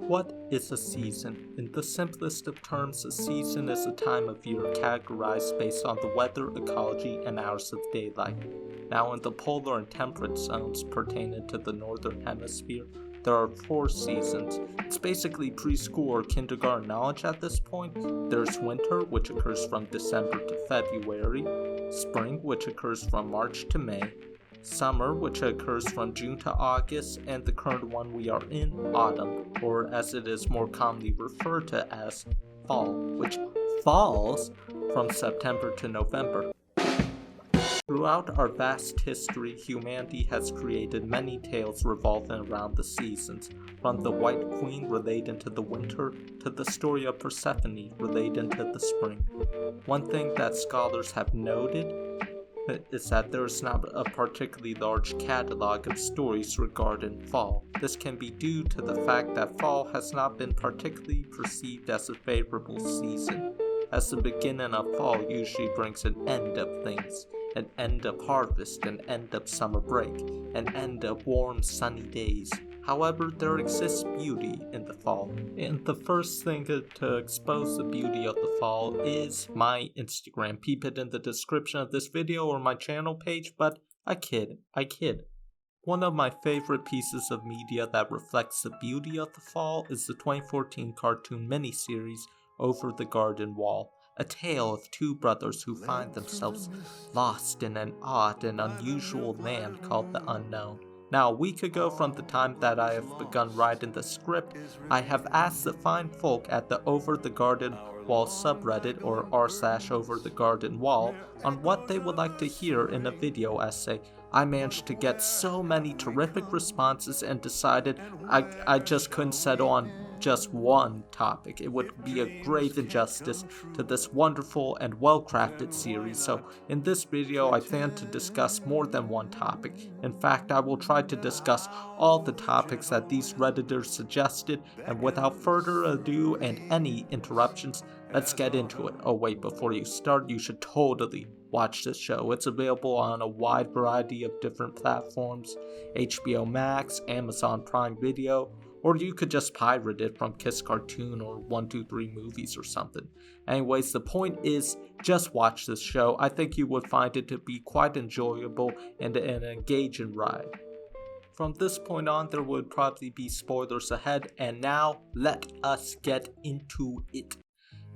What is a season? In the simplest of terms, a season is a time of year categorized based on the weather, ecology, and hours of daylight. Now, in the polar and temperate zones pertaining to the northern hemisphere, there are 4 seasons. It's basically preschool or kindergarten knowledge at this point. There's winter, which occurs from December to February, spring, which occurs from March to May, summer, which occurs from June to August, and the current one we are in, autumn, or as it is more commonly referred to as fall, which falls from September to November. Throughout our vast history, humanity has created many tales revolving around the seasons, from the White Queen relating to the winter to the story of Persephone relating to the spring. One thing that scholars have noted is that there is not a particularly large catalog of stories regarding fall. This can be due to the fact that fall has not been particularly perceived as a favorable season, as the beginning of fall usually brings an end of things, an end of harvest, an end of summer break, an end of warm sunny days. However, there exists beauty in the fall, and the first thing to expose the beauty of the fall is my Instagram. Peep it in the description of this video or my channel page, but I kid. One of my favorite pieces of media that reflects the beauty of the fall is the 2014 cartoon miniseries Over the Garden Wall, a tale of 2 brothers who find themselves lost in an odd and unusual land called the unknown. Now, a week ago from the time that I have begun writing the script, I have asked the fine folk at the Over the Garden Wall subreddit, or r/Over the Garden Wall, on what they would like to hear in a video essay. I managed to get so many terrific responses and decided I just couldn't settle on just one topic. It would be a grave injustice to this wonderful and well-crafted series, so in this video I plan to discuss more than one topic. In fact, I will try to discuss all the topics that these Redditors suggested, and without further ado and any interruptions, let's get into it. Oh wait, before you start, you should totally watch this show. It's available on a wide variety of different platforms: HBO Max, Amazon Prime Video, or you could just pirate it from Kiss Cartoon or 123 Movies or something. Anyways, the point is, just watch this show. I think you would find it to be quite enjoyable and an engaging ride. From this point on, there would probably be spoilers ahead, and now let us get into it.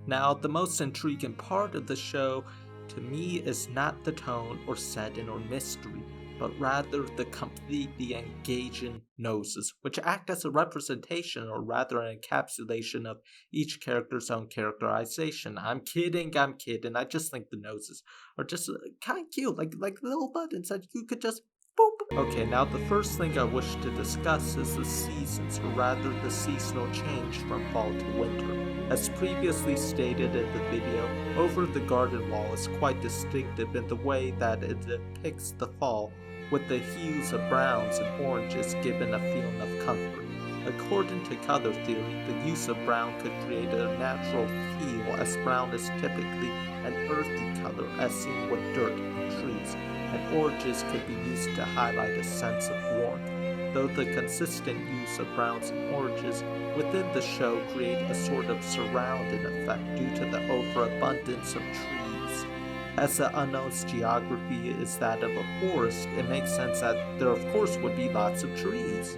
Now, the most intriguing part of the show to me is not the tone or setting or mystery, but rather the completely engaging noses, which act as a representation, or rather an encapsulation of each character's own characterization. I'm kidding, I just think the noses are just kind of cute, like little buttons that you could just boop. Okay, now the first thing I wish to discuss is the seasons, or rather the seasonal change from fall to winter. As previously stated in the video, Over the Garden Wall is quite distinctive in the way that it depicts the fall, with the hues of browns and oranges giving a feeling of comfort. According to color theory, the use of brown could create a natural feel, as brown is typically an earthy color as seen with dirt and trees, and oranges could be used to highlight a sense of warmth, though the consistent use of browns and oranges within the show create a sort of surrounding effect due to the overabundance of trees. As the unknown's geography is that of a forest, it makes sense that there of course would be lots of trees.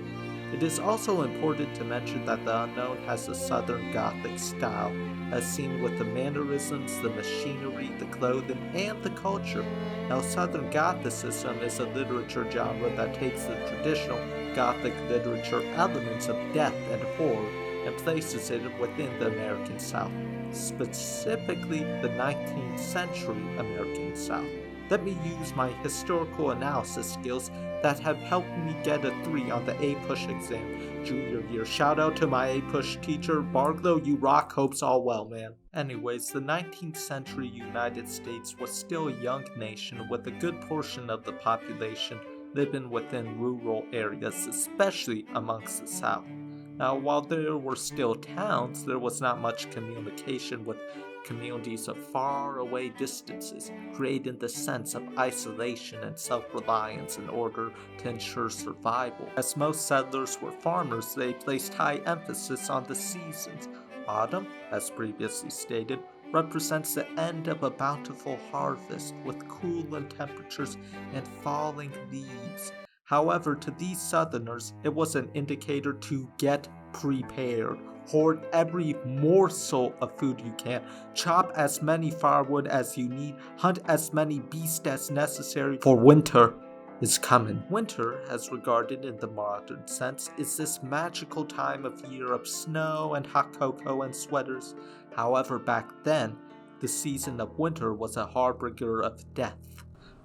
It is also important to mention that the unknown has a Southern Gothic style, as seen with the mannerisms, the machinery, the clothing, and the culture. Now, Southern Gothicism is a literature genre that takes the traditional Gothic literature elements of death and horror and places it within the American South, specifically the 19th century American South. Let me use my historical analysis skills that have helped me get a 3 on the A-Push exam junior year. Shout out to my A-Push teacher, Barglow, you rock, hope's all well, man. Anyways, the 19th century United States was still a young nation with a good portion of the population living within rural areas, especially amongst the South. Now, while there were still towns, there was not much communication with communities of faraway distances, creating the sense of isolation and self-reliance in order to ensure survival. As most settlers were farmers, they placed high emphasis on the seasons. Autumn, as previously stated, represents the end of a bountiful harvest with cooler temperatures and falling leaves. However, to these Southerners, it was an indicator to get prepared. Hoard every morsel of food you can, chop as many firewood as you need, hunt as many beasts as necessary, for winter is coming. Winter, as regarded in the modern sense, is this magical time of year of snow and hot cocoa and sweaters. However, back then, the season of winter was a harbinger of death.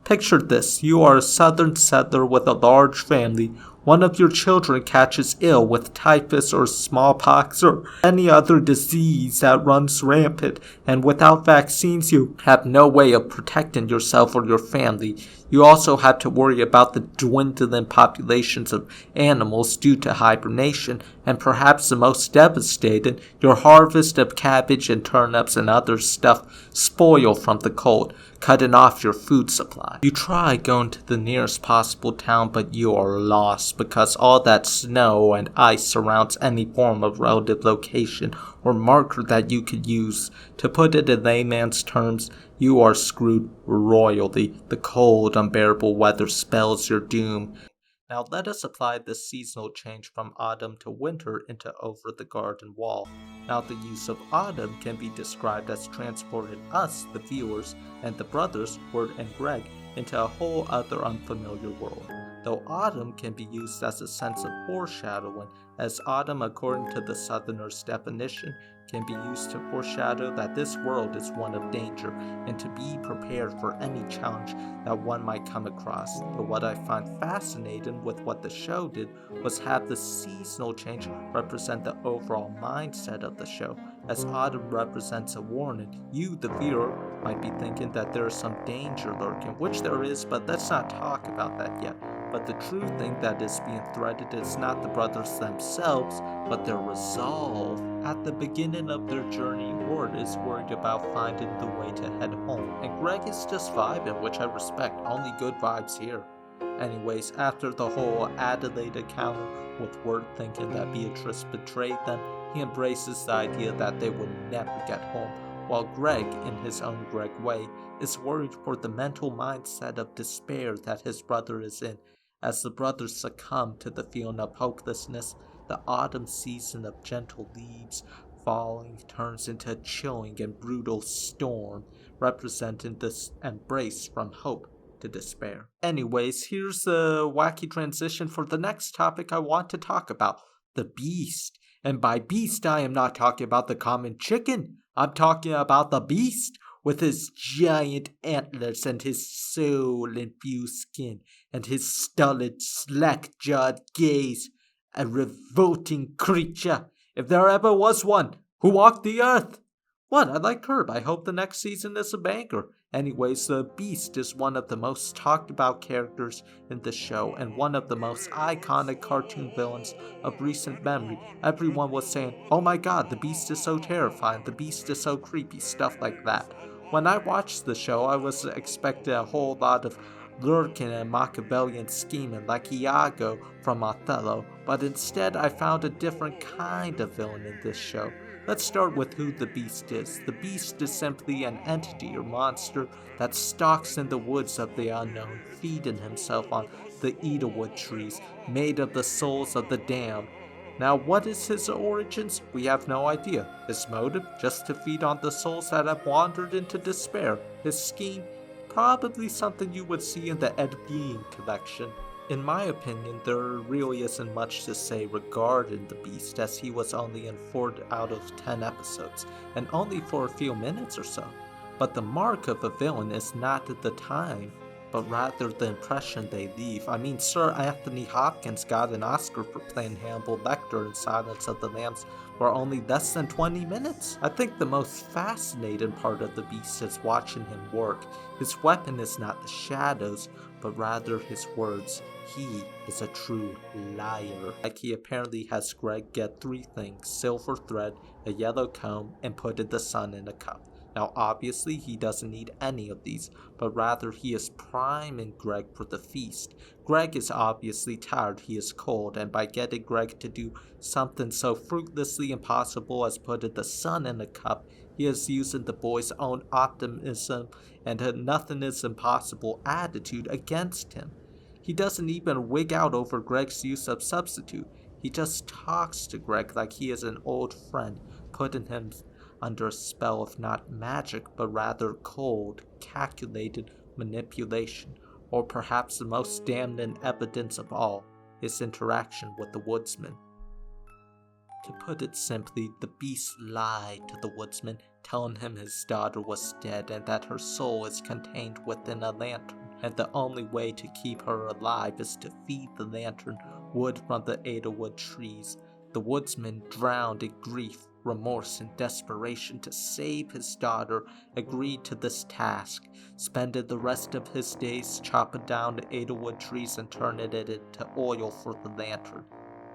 Picture this: you are a southern settler with a large family. One of your children catches ill with typhus or smallpox or any other disease that runs rampant, and without vaccines you have no way of protecting yourself or your family. You also have to worry about the dwindling populations of animals due to hibernation, and perhaps the most devastating, your harvest of cabbage and turnips and other stuff spoil from the cold, cutting off your food supply. You try going to the nearest possible town, but you are lost because all that snow and ice surrounds any form of relative location or marker that you could use. To put it in layman's terms, you are screwed royally. The cold, unbearable weather spells your doom. Now let us apply this seasonal change from autumn to winter into Over the Garden Wall. Now the use of autumn can be described as transporting us, the viewers, and the brothers, Wirt and Greg, into a whole other unfamiliar world. Though autumn can be used as a sense of foreshadowing, as autumn, according to the Southerner's definition, can be used to foreshadow that this world is one of danger and to be prepared for any challenge that one might come across. But what I find fascinating with what the show did was have the seasonal change represent the overall mindset of the show. As autumn represents a warning, you, the viewer, might be thinking that there is some danger lurking, which there is, but let's not talk about that yet. But the true thing that is being threatened is not the brothers themselves, but their resolve. At the beginning of their journey, Ward is worried about finding the way to head home, and Greg is just vibing, which I respect. Only good vibes here. Anyways, after the whole Adelaide encounter, with Ward thinking that Beatrice betrayed them, he embraces the idea that they will never get home, while Greg, in his own Greg way, is worried for the mental mindset of despair that his brother is in. As the brothers succumb to the feeling of hopelessness, the autumn season of gentle leaves falling turns into a chilling and brutal storm, representing this embrace from hope to despair. Anyways, here's the wacky transition for the next topic I want to talk about: the beast. And by beast, I am not talking about the common chicken. I'm talking about the beast with his giant antlers and his soul-infused skin and his stolid, slack-jawed gaze. A revolting creature, if there ever was one, who walked the earth. What? I like Herb. I hope the next season is a banger. Anyways, the Beast is one of the most talked about characters in the show and one of the most iconic cartoon villains of recent memory. Everyone was saying, "Oh my god, the Beast is so terrifying, the Beast is so creepy," stuff like that. When I watched the show, I was expecting a whole lot of lurking and Machiavellian scheming like Iago from Othello, but instead I found a different kind of villain in this show. Let's start with who the Beast is. The Beast is simply an entity or monster that stalks in the woods of the unknown, feeding himself on the Edelwood trees, made of the souls of the damned. Now, what is his origins? We have no idea. His motive? Just to feed on the souls that have wandered into despair. His scheme? Probably something you would see in the Ed Gein collection. In my opinion, there really isn't much to say regarding the Beast, as he was only in 4 out of 10 episodes, and only for a few minutes or so. But the mark of a villain is not the time, but rather the impression they leave. I mean, Sir Anthony Hopkins got an Oscar for playing Hannibal Lecter in Silence of the Lambs for only less than 20 minutes. I think the most fascinating part of the Beast is watching him work. His weapon is not the shadows, but rather his words. He is a true liar. Like, he apparently has Greg get 3 things: silver thread, a yellow comb, and putting the sun in a cup. Now obviously he doesn't need any of these, but rather he is priming Greg for the feast. Greg is obviously tired, he is cold, and by getting Greg to do something so fruitlessly impossible as putting the sun in a cup, he is using the boy's own optimism and a nothing is impossible attitude against him. He doesn't even wig out over Greg's use of substitute. He just talks to Greg like he is an old friend, putting him under a spell of not magic but rather cold, calculated manipulation, or perhaps the most damning evidence of all, his interaction with the woodsman. To put it simply, the beast lied to the woodsman, telling him his daughter was dead and that her soul is contained within a lantern, and the only way to keep her alive is to feed the lantern wood from the Edelwood trees. The woodsman, drowned in grief, remorse, and desperation to save his daughter, agreed to this task, spending the rest of his days chopping down the Edelwood trees and turning it into oil for the lantern.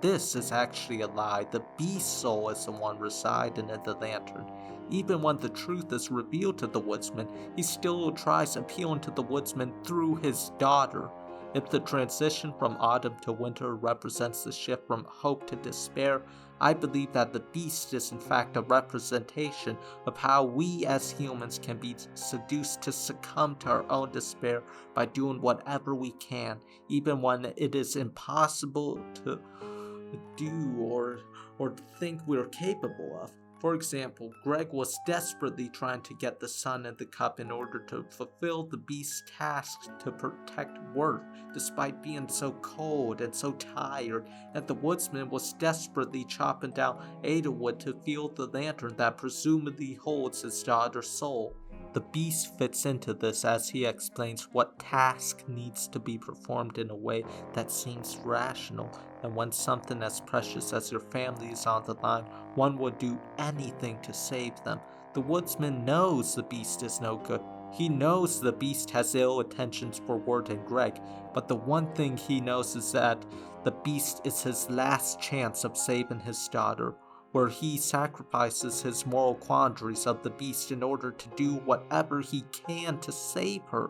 This is actually a lie. The beast soul is the one residing in the lantern. Even when the truth is revealed to the woodsman, he still tries appealing to the woodsman through his daughter. If the transition from autumn to winter represents the shift from hope to despair, I believe that the beast is in fact a representation of how we as humans can be seduced to succumb to our own despair by doing whatever we can, even when it is impossible to do or think we're capable of. For example, Greg was desperately trying to get the sun in the cup in order to fulfill the beast's task to protect Worth, despite being so cold and so tired, and the woodsman was desperately chopping down Edelwood to fuel the lantern that presumably holds his daughter's soul. The beast fits into this as he explains what task needs to be performed in a way that seems rational, and when something as precious as your family is on the line, one would do anything to save them. The woodsman knows the beast is no good. He knows the beast has ill intentions for Wirt and Greg, but the one thing he knows is that the beast is his last chance of saving his daughter, where he sacrifices his moral quandaries of the beast in order to do whatever he can to save her.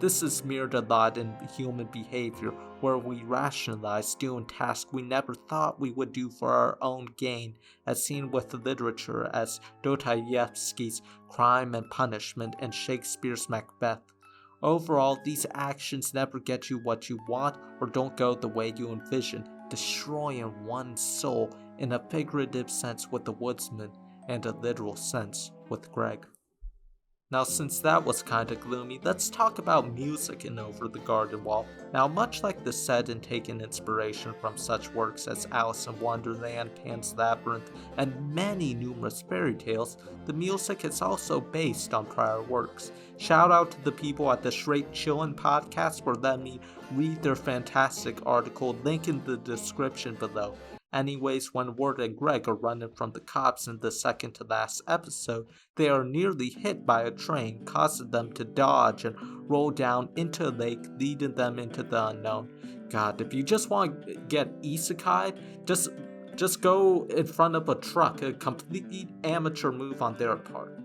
This is mirrored a lot in human behavior, where we rationalize doing tasks we never thought we would do for our own gain, as seen with literature as Dostoevsky's Crime and Punishment and Shakespeare's Macbeth. Overall, these actions never get you what you want or don't go the way you envision, destroying one's soul in a figurative sense with the woodsman and a literal sense with Greg. Now, since that was kinda gloomy, let's talk about music in Over the Garden Wall. Now, much like the set and taking inspiration from such works as Alice in Wonderland, Pan's Labyrinth, and many numerous fairy tales, the music is also based on prior works. Shout out to the people at the Straight Chillin' podcast for letting me read their fantastic article, link in the description below. Anyways, when Wirt and Greg are running from the cops in the second to last episode, they are nearly hit by a train, causing them to dodge and roll down into a lake, leading them into the unknown. God, if you just want to get isekai'd, just go in front of a truck, a completely amateur move on their part.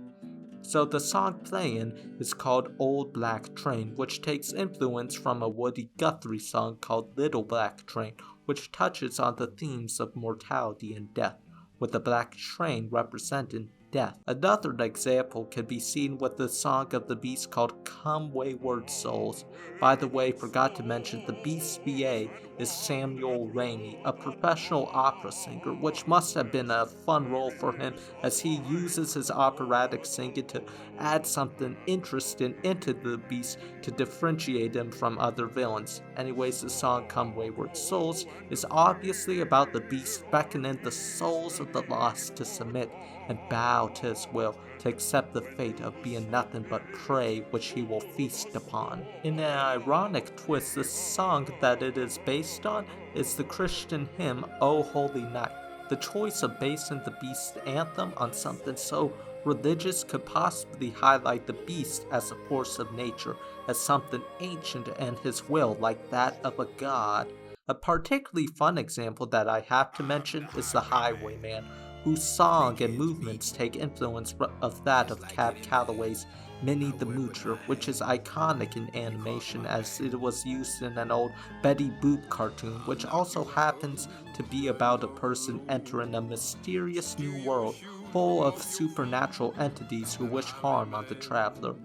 So the song playing is called Old Black Train, which takes influence from a Woody Guthrie song called Little Black Train, which touches on the themes of mortality and death, with the black train representing death. Another example can be seen with the Song of the Beast called Come Wayward Souls. By the way, forgot to mention the Beast's VA is Samuel Ramey, a professional opera singer, which must have been a fun role for him as he uses his operatic singing to add something interesting into the Beast to differentiate him from other villains. Anyways, the song Come Wayward Souls is obviously about the Beast beckoning the souls of the lost to submit and bow to his will, to accept the fate of being nothing but prey which he will feast upon. In an ironic twist, the song that it is based on is the Christian hymn O Holy Night. The choice of basing the Beast's anthem on something so religious could possibly highlight the Beast as a force of nature, as something ancient and his will like that of a god. A particularly fun example that I have to mention is the Highwayman, whose song and movements take influence of that of Cab Calloway's Minnie the Moocher, which is iconic in animation as it was used in an old Betty Boop cartoon, which also happens to be about a person entering a mysterious new world full of supernatural entities who wish harm on the traveler.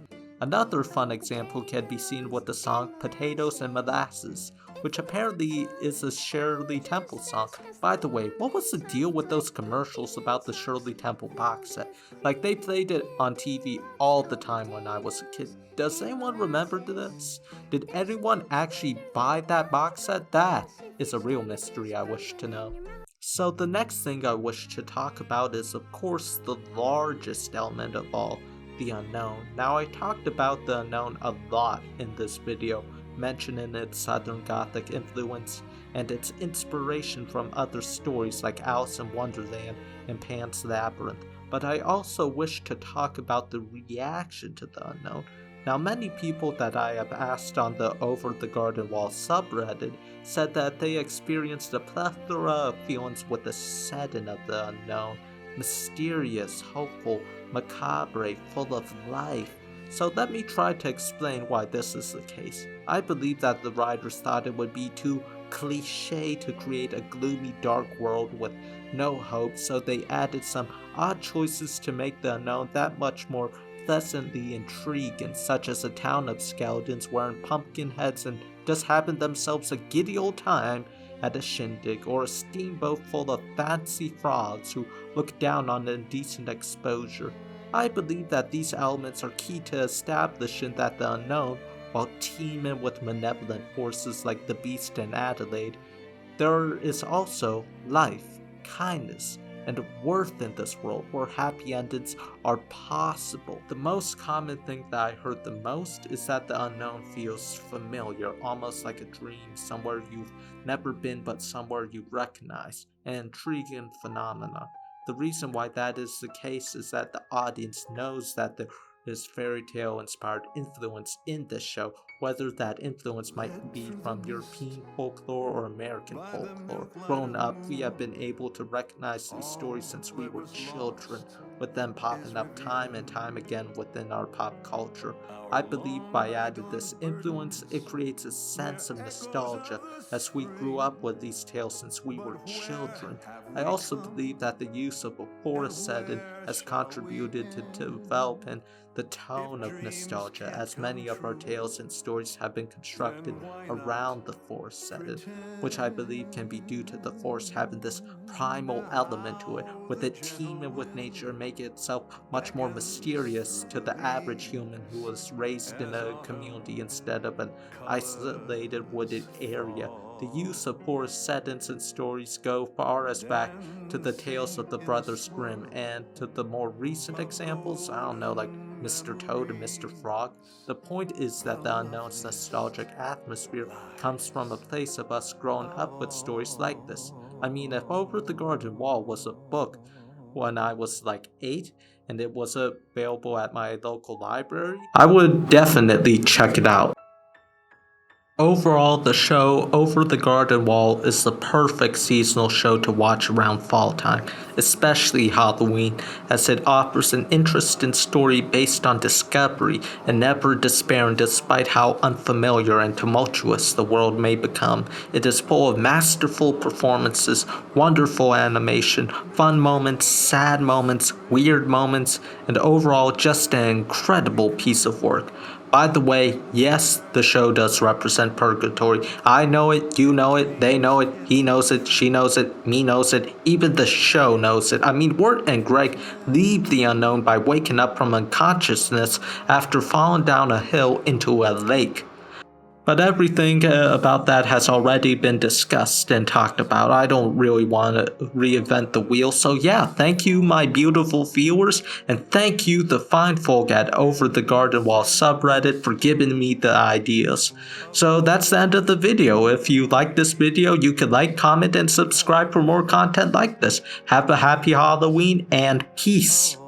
Another fun example can be seen with the song Potatoes and Molasses, which apparently is a Shirley Temple song. By the way, what was the deal with those commercials about the Shirley Temple box set? Like, they played it on TV all the time when I was a kid. Does anyone remember this? Did anyone actually buy that box set? That is a real mystery I wish to know. So the next thing I wish to talk about is, of course, the largest element of all, the unknown. Now, I talked about the unknown a lot in this video, mentioning its Southern Gothic influence and its inspiration from other stories like Alice in Wonderland and Pan's Labyrinth, but I also wish to talk about the reaction to the unknown. Now, many people that I have asked on the Over the Garden Wall subreddit said that they experienced a plethora of feelings with the setting of the unknown, mysterious, hopeful, macabre, full of life. So let me try to explain why this is the case. I believe that the writers thought it would be too cliche to create a gloomy, dark world with no hope, so they added some odd choices to make the unknown that much more pleasantly intriguing, such as a town of skeletons wearing pumpkin heads and just having themselves a giddy old time at a shindig, or a steamboat full of fancy frogs who look down on indecent exposure. I believe that these elements are key to establishing that the unknown, while teeming with malevolent forces like the Beast and Adelaide, there is also life, kindness, and worth in this world where happy endings are possible. The most common thing that I heard the most is that the unknown feels familiar, almost like a dream, somewhere you've never been but somewhere you recognize, an intriguing phenomenon. The reason why that is the case is that the audience knows that there is fairy tale inspired influence in this show, whether that influence might be from European folklore or American folklore. Growing up, we have been able to recognize these stories since we were children, with them popping up time and time again within our pop culture. I believe by adding this influence, it creates a sense of nostalgia as we grew up with these tales since we were children. I also believe that the use of a forest setting has contributed to developing the tone of nostalgia, as many of our tales and stories have been constructed around the forest setting, which I believe can be due to the forest having this primal element to it, with it teeming with nature, making itself much more mysterious to the average human who was raised in a community instead of an isolated wooded area. The use of forest settings and stories go far as back to the tales of the Brothers Grimm, and to the more recent examples, I don't know, like Mr. Toad and Mr. Frog. The point is that the unknown's nostalgic atmosphere comes from a place of us growing up with stories like this. I mean, if Over the Garden Wall was a book when I was like 8 and it was available at my local library, I would definitely check it out. Overall, the show Over the Garden Wall is the perfect seasonal show to watch around fall time, especially Halloween, as it offers an interesting story based on discovery and never despairing despite how unfamiliar and tumultuous the world may become. It is full of masterful performances, wonderful animation, fun moments, sad moments, weird moments, and overall just an incredible piece of work. By the way, yes, the show does represent purgatory. I know it, you know it, they know it, he knows it, she knows it, me knows it, even the show knows it. I mean, Wirt and Greg leave the unknown by waking up from unconsciousness after falling down a hill into a lake. But everything about that has already been discussed and talked about. I don't really want to reinvent the wheel. So yeah, thank you my beautiful viewers, and thank you the fine folk at Over the Garden Wall subreddit for giving me the ideas. So that's the end of the video. If you like this video, you can like, comment, and subscribe for more content like this. Have a happy Halloween and peace.